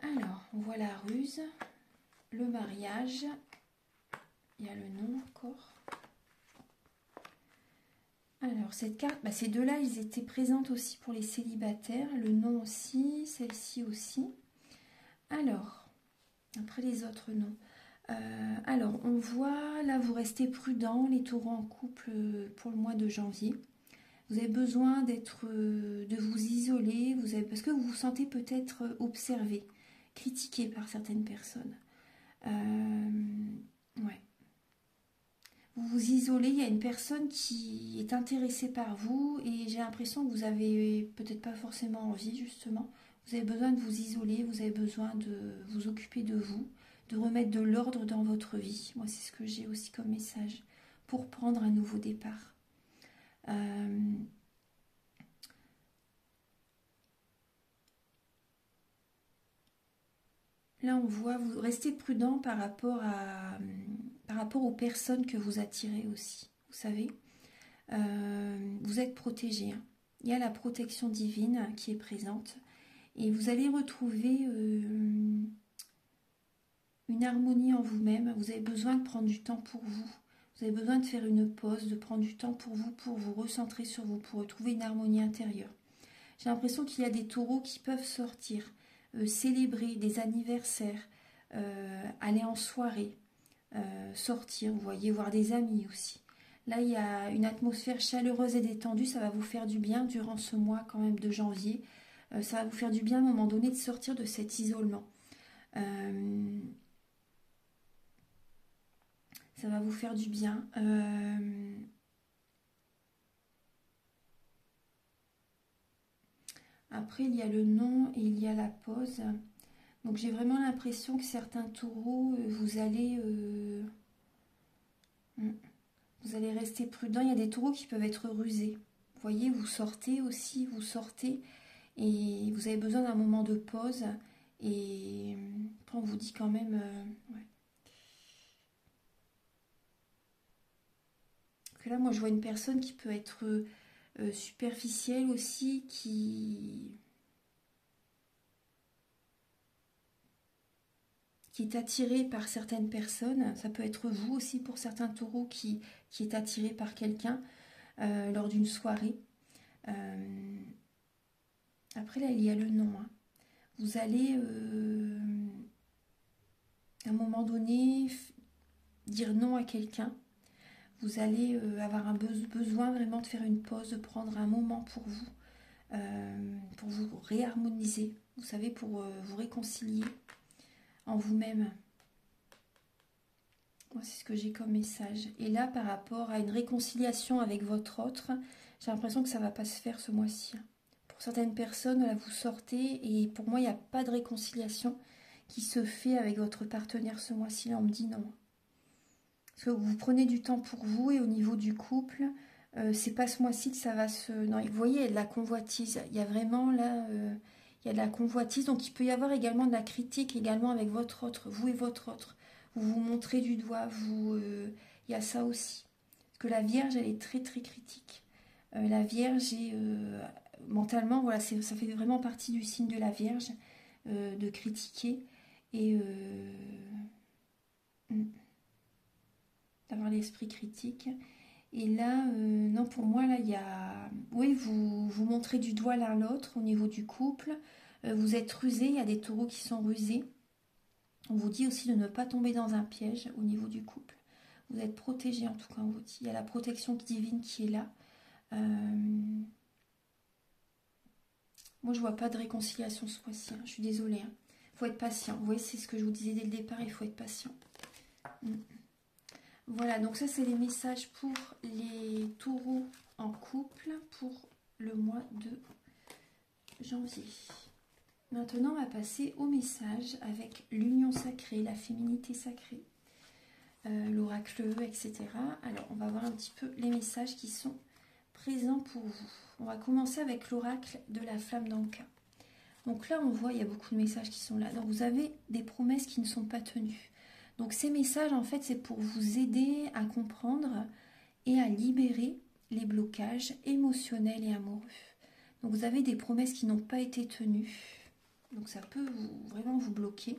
Alors, on voit la ruse, le mariage. Il y a le nom encore. Alors, cette carte, ces deux-là, ils étaient présentes aussi pour les célibataires. Le nom aussi, celle-ci aussi. Alors, après les autres noms. Alors, on voit, là, vous restez prudent, les taureaux en couple pour le mois de janvier. Vous avez besoin de vous isoler, parce que vous vous sentez peut-être observé, critiqué par certaines personnes. Ouais. Vous vous isolez, il y a une personne qui est intéressée par vous et j'ai l'impression que vous avez peut-être pas forcément envie justement. Vous avez besoin de vous isoler, vous avez besoin de vous occuper de vous, de remettre de l'ordre dans votre vie. Moi, c'est ce que j'ai aussi comme message pour prendre un nouveau départ. Là, on voit, vous restez prudent par rapport aux personnes que vous attirez aussi. Vous savez, vous êtes protégé. Hein. Il y a la protection divine qui est présente. Et vous allez retrouver une harmonie en vous-même. Vous avez besoin de prendre du temps pour vous. Vous avez besoin de faire une pause, de prendre du temps pour vous recentrer sur vous, pour retrouver une harmonie intérieure. J'ai l'impression qu'il y a des taureaux qui peuvent sortir, célébrer des anniversaires, aller en soirée, sortir, vous voyez, voir des amis aussi. Là, il y a une atmosphère chaleureuse et détendue, ça va vous faire du bien durant ce mois quand même de janvier. Ça va vous faire du bien à un moment donné de sortir de cet isolement. Ça va vous faire du bien. Après, il y a le nom et il y a la pause. Donc, j'ai vraiment l'impression que certains taureaux, vous allez rester prudent. Il y a des taureaux qui peuvent être rusés. Vous voyez, vous sortez aussi, et vous avez besoin d'un moment de pause. Et après, on vous dit quand même... ouais. Que là, moi, je vois une personne qui peut être superficielle aussi, qui est attirée par certaines personnes. Ça peut être vous aussi pour certains taureaux qui est attiré par quelqu'un lors d'une soirée. Après, là, il y a le nom. Hein. Vous allez, à un moment donné, dire non à quelqu'un. Vous allez avoir un besoin vraiment de faire une pause, de prendre un moment pour vous réharmoniser. Vous savez, pour vous réconcilier en vous-même. Moi, c'est ce que j'ai comme message. Et là, par rapport à une réconciliation avec votre autre, j'ai l'impression que ça ne va pas se faire ce mois-ci. Pour certaines personnes, là, vous sortez et pour moi, il n'y a pas de réconciliation qui se fait avec votre partenaire ce mois-ci. Là, on me dit non. Parce que vous prenez du temps pour vous et au niveau du couple, c'est pas ce mois-ci que ça va se... Non, vous voyez, il y a de la convoitise. Il y a vraiment là... il y a de la convoitise. Donc, il peut y avoir également de la critique également avec votre autre, vous et votre autre. Vous vous montrez du doigt, il y a ça aussi. Parce que la Vierge, elle est très très critique. La Vierge est mentalement, voilà, ça fait vraiment partie du signe de la Vierge, de critiquer et d'avoir l'esprit critique. Et là, non, pour moi, là, il y a... Oui, vous montrez du doigt l'un l'autre au niveau du couple. Vous êtes rusés, il y a des taureaux qui sont rusés. On vous dit aussi de ne pas tomber dans un piège au niveau du couple. Vous êtes protégés en tout cas, on vous dit. Il y a la protection divine qui est là. Moi, je vois pas de réconciliation ce mois-ci. Hein. Je suis désolée. Il faut être patient. Vous voyez, c'est ce que je vous disais dès le départ. Il faut être patient. Voilà, donc ça, c'est les messages pour les taureaux en couple pour le mois de janvier. Maintenant, on va passer au message avec l'union sacrée, la féminité sacrée, l'oracle, etc. Alors, on va voir un petit peu les messages qui sont présents pour vous. On va commencer avec l'oracle de la flamme d'Anka. Donc là, on voit, il y a beaucoup de messages qui sont là. Donc, vous avez des promesses qui ne sont pas tenues. Donc, ces messages, en fait, c'est pour vous aider à comprendre et à libérer les blocages émotionnels et amoureux. Donc, vous avez des promesses qui n'ont pas été tenues. Donc, ça peut vraiment vous bloquer.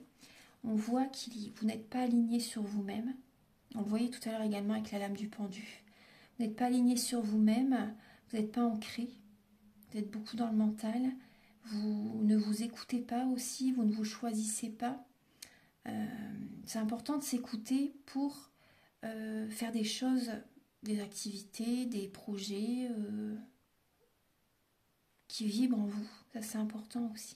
On voit que vous n'êtes pas aligné sur vous-même. On le voyait tout à l'heure également avec la lame du pendu. Vous n'êtes pas aligné sur vous-même, vous n'êtes pas ancré, vous êtes beaucoup dans le mental, vous ne vous écoutez pas aussi, vous ne vous choisissez pas. C'est important de s'écouter pour faire des choses, des activités, des projets qui vibrent en vous. Ça, c'est important aussi.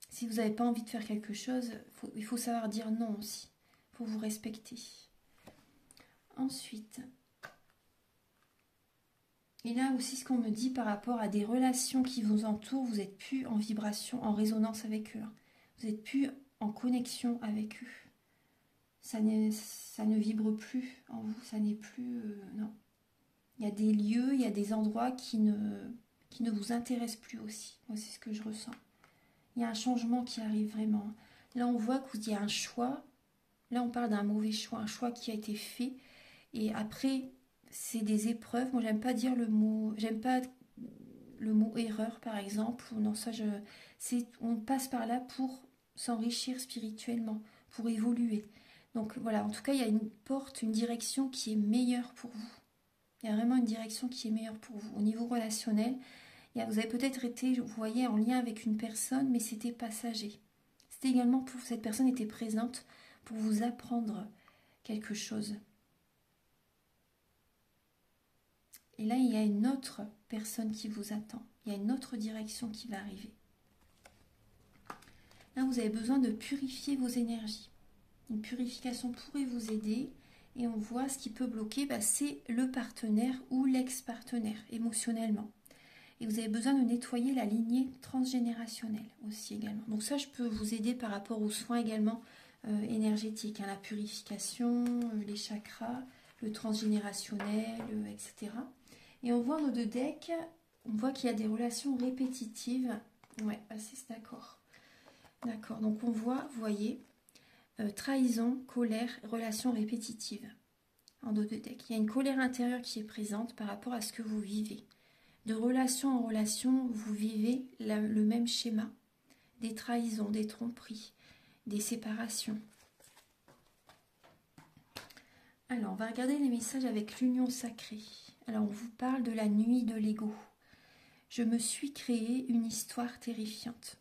Si vous n'avez pas envie de faire quelque chose, il faut savoir dire non aussi. Il faut vous respecter. Ensuite, et là aussi ce qu'on me dit par rapport à des relations qui vous entourent, vous n'êtes plus en vibration, en résonance avec eux. Vous n'êtes plus en connexion avec eux. Ça ne vibre plus en vous, ça n'est plus... non. Il y a des lieux, il y a des endroits qui ne vous intéressent plus aussi. Moi, c'est ce que je ressens. Il y a un changement qui arrive vraiment. Là, on voit qu'il y a un choix. Là, on parle d'un mauvais choix, un choix qui a été fait. Et après, c'est des épreuves. Moi, j'aime pas dire le mot... J'aime pas le mot erreur, par exemple. Ou non, ça, on passe par là pour s'enrichir spirituellement, pour évoluer. Donc, voilà. En tout cas, il y a une porte, une direction qui est meilleure pour vous. Il y a vraiment une direction qui est meilleure pour vous. Au niveau relationnel, vous avez peut-être été, vous voyez, en lien avec une personne, mais c'était passager. C'était également pour cette personne était présente pour vous apprendre quelque chose. Et là, il y a une autre personne qui vous attend. Il y a une autre direction qui va arriver. Là, vous avez besoin de purifier vos énergies. Une purification pourrait vous aider. Et on voit ce qui peut bloquer, c'est le partenaire ou l'ex-partenaire émotionnellement. Et vous avez besoin de nettoyer la lignée transgénérationnelle aussi également. Donc ça, je peux vous aider par rapport aux soins également énergétiques. La purification, les chakras, le transgénérationnel, etc. Et on voit nos deux decks, on voit qu'il y a des relations répétitives. Ouais, c'est d'accord. D'accord, donc on voit, vous voyez, trahison, colère, relations répétitives. En dos de deck, il y a une colère intérieure qui est présente par rapport à ce que vous vivez. De relation en relation, vous vivez le même schéma. Des trahisons, des tromperies, des séparations. Alors, on va regarder les messages avec l'union sacrée. Alors, on vous parle de la nuit de l'ego. Je me suis créé une histoire terrifiante.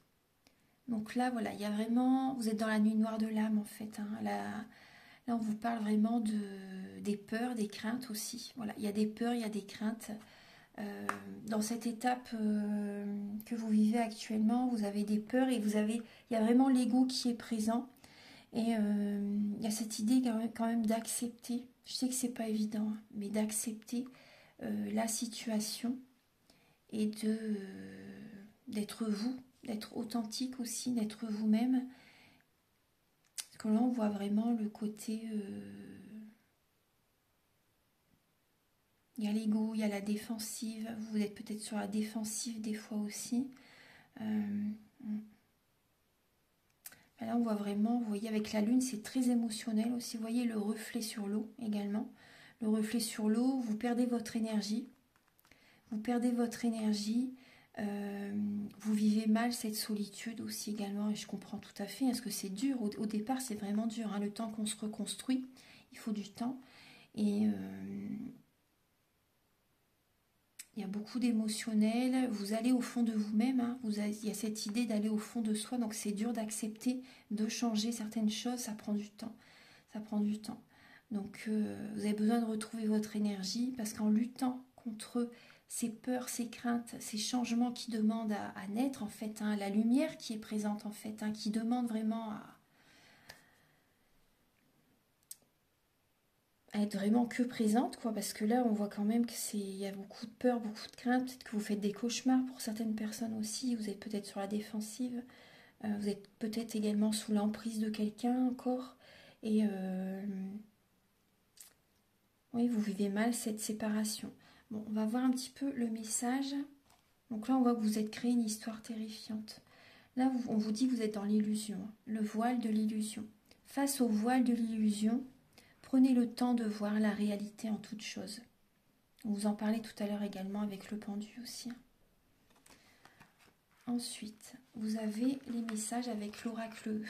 Donc là, voilà, il y a vraiment... Vous êtes dans la nuit noire de l'âme, en fait. Là, on vous parle vraiment des peurs, des craintes aussi. Voilà, il y a des peurs, il y a des craintes. Dans cette étape que vous vivez actuellement, vous avez des peurs et il y a vraiment l'ego qui est présent. Et il y a cette idée quand même d'accepter. Je sais que c'est pas évident, mais d'accepter la situation et d'être vous, d'être authentique aussi, d'être vous-même. Parce que là, on voit vraiment le côté... il y a l'ego, il y a la défensive. Vous êtes peut-être sur la défensive des fois aussi. Là, on voit vraiment, vous voyez, avec la lune, c'est très émotionnel aussi. Vous voyez le reflet sur l'eau également. Le reflet sur l'eau, vous perdez votre énergie. Vous perdez votre énergie. Vous vivez mal cette solitude aussi également. Et je comprends tout à fait, parce que c'est dur. Au départ, c'est vraiment dur. Le temps qu'on se reconstruit, il faut du temps. Et... il y a beaucoup d'émotionnel, vous allez au fond de vous-même, il y a cette idée d'aller au fond de soi, donc c'est dur d'accepter, de changer certaines choses, ça prend du temps. Ça prend du temps. Donc vous avez besoin de retrouver votre énergie, parce qu'en luttant contre ces peurs, ces craintes, ces changements qui demandent à naître, en fait, la lumière qui est présente, en fait, qui demande vraiment à être vraiment que présente, quoi, parce que là, on voit quand même il y a beaucoup de peur, beaucoup de crainte. Peut-être que vous faites des cauchemars pour certaines personnes aussi. Vous êtes peut-être sur la défensive. Vous êtes peut-être également sous l'emprise de quelqu'un encore. Et oui, vous vivez mal cette séparation. Bon, on va voir un petit peu le message. Donc là, on voit que vous êtes créé une histoire terrifiante. Là, on vous dit que vous êtes dans l'illusion, le voile de l'illusion. Face au voile de l'illusion, prenez le temps de voir la réalité en toute chose. On vous en parlait tout à l'heure également avec le pendu aussi. Ensuite, vous avez les messages avec l'oracle.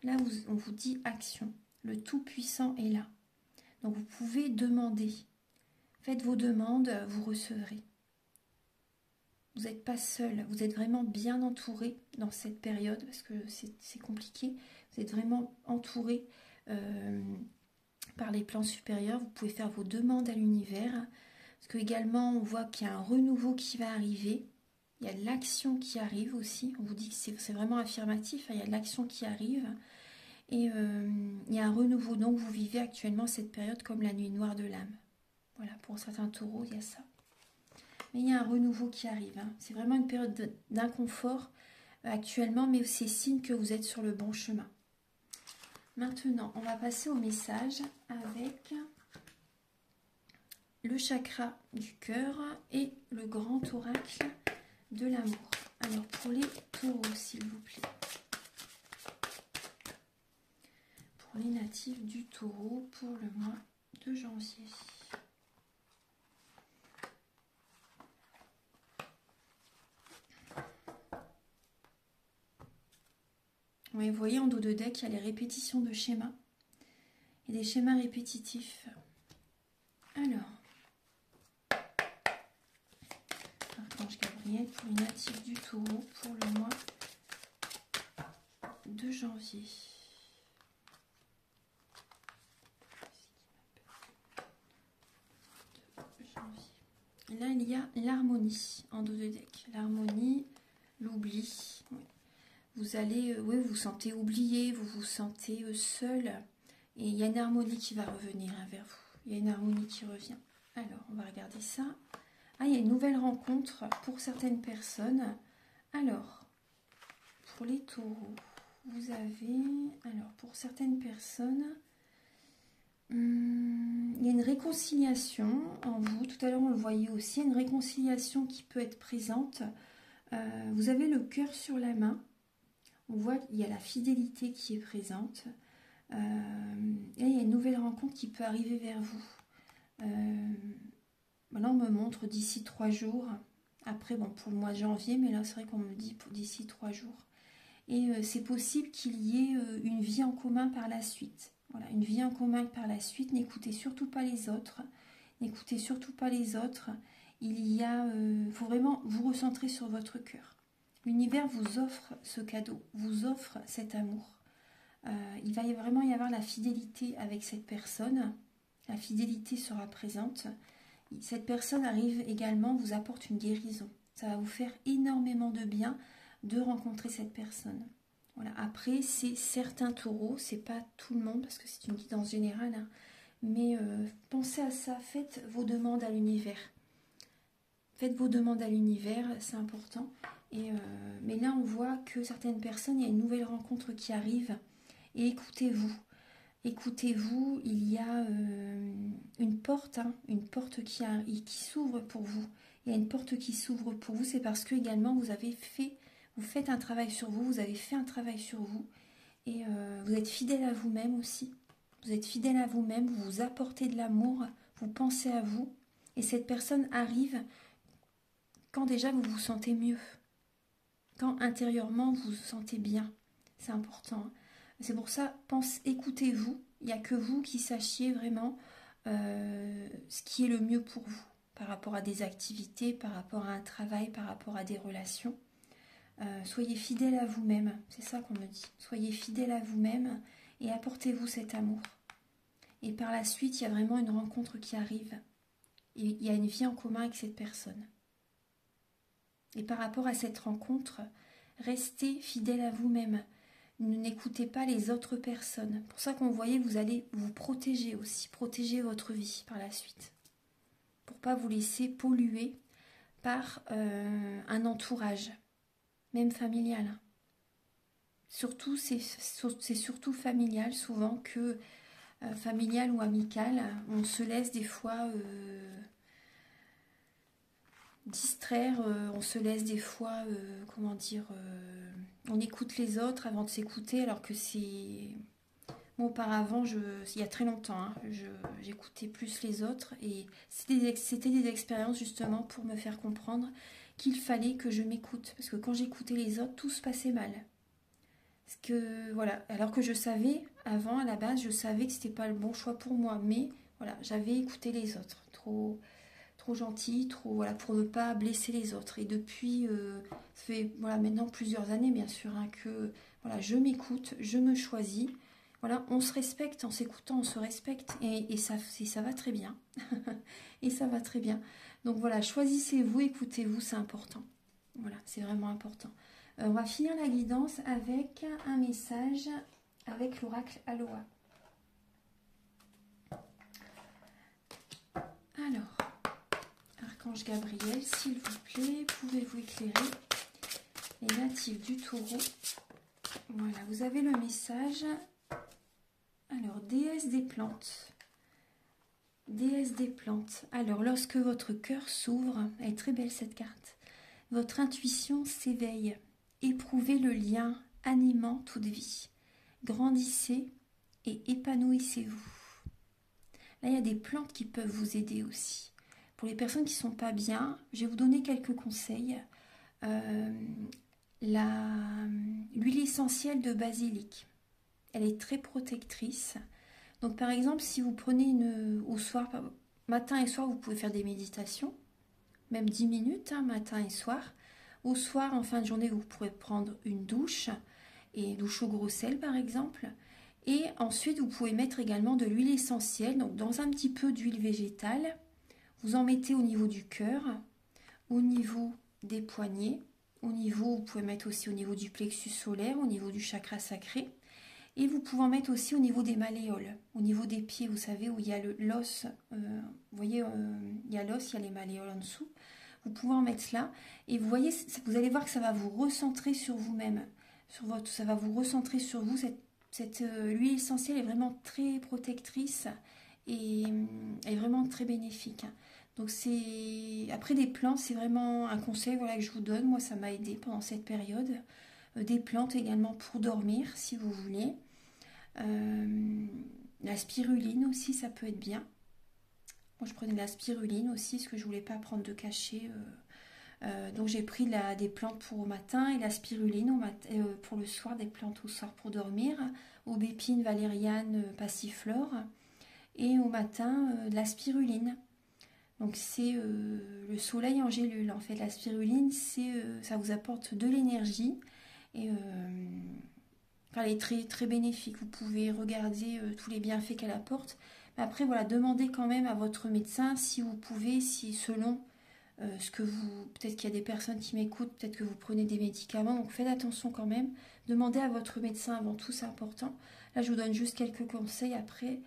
Là, on vous dit action. Le Tout-Puissant est là. Donc, vous pouvez demander. Faites vos demandes, vous recevrez. Vous n'êtes pas seul. Vous êtes vraiment bien entouré dans cette période parce que c'est compliqué. Vous êtes vraiment entouré par les plans supérieurs. Vous pouvez faire vos demandes à l'univers. Parce que également, on voit qu'il y a un renouveau qui va arriver. Il y a de l'action qui arrive aussi. On vous dit que c'est vraiment affirmatif. Il y a de l'action qui arrive. Et il y a un renouveau. Donc, vous vivez actuellement cette période comme la nuit noire de l'âme. Voilà, pour certains taureaux, il y a ça. Mais il y a un renouveau qui arrive. Hein. C'est vraiment une période d'inconfort actuellement, mais c'est signe que vous êtes sur le bon chemin. Maintenant, on va passer au message avec le chakra du cœur et le grand oracle de l'amour. Alors, pour les taureaux, s'il vous plaît. Pour les natifs du taureau, pour le mois de janvier. Oui, vous voyez en dos de deck, il y a les répétitions de schémas. Et des schémas répétitifs. Alors, Archange Gabriel pour les natifs du taureau pour le mois de janvier. Et là, il y a l'harmonie en dos de deck. L'harmonie, l'oubli. Oui. Vous allez, oui, vous vous sentez oublié, vous vous sentez seul. Et il y a une harmonie qui va revenir vers vous. Il y a une harmonie qui revient. Alors, on va regarder ça. Ah, il y a une nouvelle rencontre pour certaines personnes. Alors, pour les taureaux, vous avez... Alors, pour certaines personnes, il y a une réconciliation en vous. Tout à l'heure, on le voyait aussi. Il y a une réconciliation qui peut être présente. Vous avez le cœur sur la main. On voit qu'il y a la fidélité qui est présente. Et il y a une nouvelle rencontre qui peut arriver vers vous. Là, on me montre d'ici 3 jours. Après, bon, pour le mois de janvier, mais là, c'est vrai qu'on me dit d'ici 3 jours. Et c'est possible qu'il y ait une vie en commun par la suite. Voilà, une vie en commun par la suite. N'écoutez surtout pas les autres. N'écoutez surtout pas les autres. Il faut vraiment vous recentrer sur votre cœur. L'univers vous offre ce cadeau, vous offre cet amour. Il va vraiment y avoir la fidélité avec cette personne. La fidélité sera présente. Cette personne arrive également, vous apporte une guérison. Ça va vous faire énormément de bien de rencontrer cette personne. Voilà. Après, c'est certains taureaux, c'est pas tout le monde parce que c'est une guidance générale. Hein. Mais pensez à ça, faites vos demandes à l'univers. Faites vos demandes à l'univers, c'est important. Mais là, on voit que certaines personnes, il y a une nouvelle rencontre qui arrive. Et écoutez-vous. Écoutez-vous, il y a une porte qui s'ouvre pour vous. Il y a une porte qui s'ouvre pour vous. C'est parce que également vous faites un travail sur vous, vous avez fait un travail sur vous. Et vous êtes fidèle à vous-même aussi. Vous êtes fidèle à vous-même, vous vous apportez de l'amour, vous pensez à vous. Et cette personne arrive quand déjà vous vous sentez mieux. Quand intérieurement vous vous sentez bien. C'est important. C'est pour ça, écoutez-vous. Il n'y a que vous qui sachiez vraiment ce qui est le mieux pour vous. Par rapport à des activités, par rapport à un travail, par rapport à des relations. Soyez fidèle à vous-même. C'est ça qu'on me dit. Soyez fidèle à vous-même et apportez-vous cet amour. Et par la suite, il y a vraiment une rencontre qui arrive. Et il y a une vie en commun avec cette personne. Et par rapport à cette rencontre, restez fidèle à vous-même. N'écoutez pas les autres personnes. Pour ça qu'on voyait, vous allez vous protéger aussi, protéger votre vie par la suite. Pour pas vous laisser polluer par un entourage, même familial. Surtout, c'est surtout familial souvent que familial ou amical. On se laisse des fois distraire, on se laisse des fois, comment dire, on écoute les autres avant de s'écouter, alors que c'est... Moi, auparavant, il y a très longtemps, hein, j'écoutais plus les autres, et c'était des expériences justement pour me faire comprendre qu'il fallait que je m'écoute, parce que quand j'écoutais les autres, tout se passait mal. Parce que, voilà, alors que je savais, avant, à la base, je savais que c'était pas le bon choix pour moi, mais voilà, j'avais écouté les autres, trop gentil, voilà, pour ne pas blesser les autres. Et depuis, ça fait voilà, maintenant plusieurs années, bien sûr, hein, que voilà, je m'écoute, je me choisis. Voilà, on se respecte, en s'écoutant, on se respecte. Et ça va très bien. Et ça va très bien. Donc voilà, choisissez-vous, écoutez-vous, c'est important. Voilà, c'est vraiment important. On va finir la guidance avec un message avec l'oracle Aloha. Alors, Archange Gabriel, s'il vous plaît, pouvez-vous éclairer les natifs du Taureau? Voilà, vous avez le message. Alors, déesse des plantes. Déesse des plantes. Alors, lorsque votre cœur s'ouvre, elle est très belle cette carte, votre intuition s'éveille. Éprouvez le lien animant toute vie. Grandissez et épanouissez-vous. Là, il y a des plantes qui peuvent vous aider aussi. Pour les personnes qui ne sont pas bien, je vais vous donner quelques conseils. L'huile essentielle de basilic, elle est très protectrice. Donc par exemple, si vous prenez au soir, matin et soir, vous pouvez faire des méditations, même 10 minutes, hein, matin et soir. Au soir, en fin de journée, vous pourrez prendre une douche, et une douche au gros sel par exemple. Et ensuite, vous pouvez mettre également de l'huile essentielle, donc dans un petit peu d'huile végétale. Vous en mettez au niveau du cœur, au niveau des poignets, vous pouvez mettre aussi au niveau du plexus solaire, au niveau du chakra sacré. Et vous pouvez en mettre aussi au niveau des malléoles, au niveau des pieds, vous savez, où il y a l'os. Vous voyez, il y a l'os, il y a les malléoles en dessous. Vous pouvez en mettre là. Et vous voyez, vous allez voir que ça va vous recentrer sur vous-même. Ça va vous recentrer sur vous. Cette huile essentielle est vraiment très protectrice et est vraiment très bénéfique. Donc après des plantes, c'est vraiment un conseil voilà, que je vous donne. Moi, ça m'a aidé pendant cette période. Des plantes également pour dormir, si vous voulez. La spiruline aussi, ça peut être bien. Moi, je prenais de la spiruline aussi, parce que je voulais pas prendre de cachet. Donc j'ai pris des plantes pour au matin et la spiruline pour le soir, des plantes au soir pour dormir. Aubépine, valériane, passiflore. Et au matin, de la spiruline. Donc c'est le soleil en gélule. En fait, la spiruline, ça vous apporte de l'énergie. Et elle est très, très bénéfique. Vous pouvez regarder tous les bienfaits qu'elle apporte. Mais après, voilà, demandez quand même à votre médecin si vous pouvez, si selon ce que vous... Peut-être qu'il y a des personnes qui m'écoutent, peut-être que vous prenez des médicaments. Donc faites attention quand même. Demandez à votre médecin avant tout, c'est important. Là, je vous donne juste quelques conseils. Après,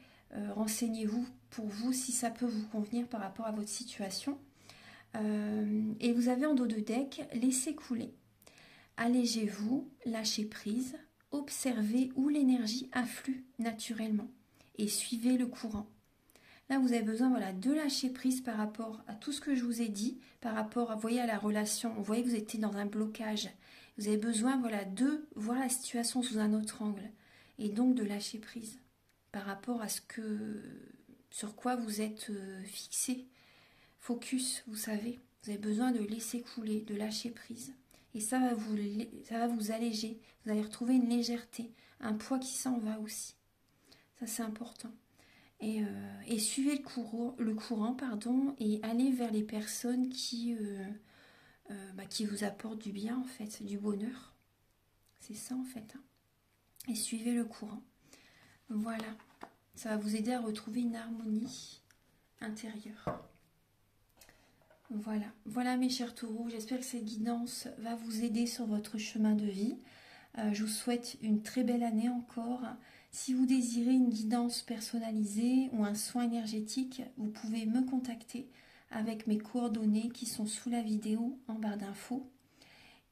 renseignez-vous pour vous si ça peut vous convenir par rapport à votre situation. Et vous avez en dos de deck, laissez couler. Allégez-vous, lâchez prise. Observez où l'énergie afflue naturellement et suivez le courant. Là, vous avez besoin voilà, de lâcher prise par rapport à tout ce que je vous ai dit, par rapport vous voyez, à la relation. Vous voyez que vous étiez dans un blocage. Vous avez besoin voilà, de voir la situation sous un autre angle et donc de lâcher prise par rapport à sur quoi vous êtes fixé, focus, vous savez. Vous avez besoin de laisser couler, de lâcher prise. Et ça va vous alléger. Vous allez retrouver une légèreté, un poids qui s'en va aussi. Ça, c'est important. Et suivez le courant, et allez vers les personnes qui vous apportent du bien, en fait, du bonheur. C'est ça, en fait. Hein. Et suivez le courant. Voilà. Ça va vous aider à retrouver une harmonie intérieure. Voilà mes chers taureaux, j'espère que cette guidance va vous aider sur votre chemin de vie. Je vous souhaite une très belle année encore. Si vous désirez une guidance personnalisée ou un soin énergétique, vous pouvez me contacter avec mes coordonnées qui sont sous la vidéo en barre d'infos.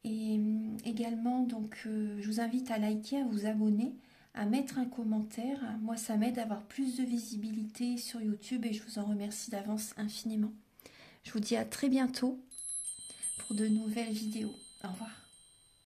Et également, donc, je vous invite à liker, à vous abonner, à mettre un commentaire. Moi, ça m'aide à avoir plus de visibilité sur YouTube et je vous en remercie d'avance infiniment. Je vous dis à très bientôt pour de nouvelles vidéos. Au revoir.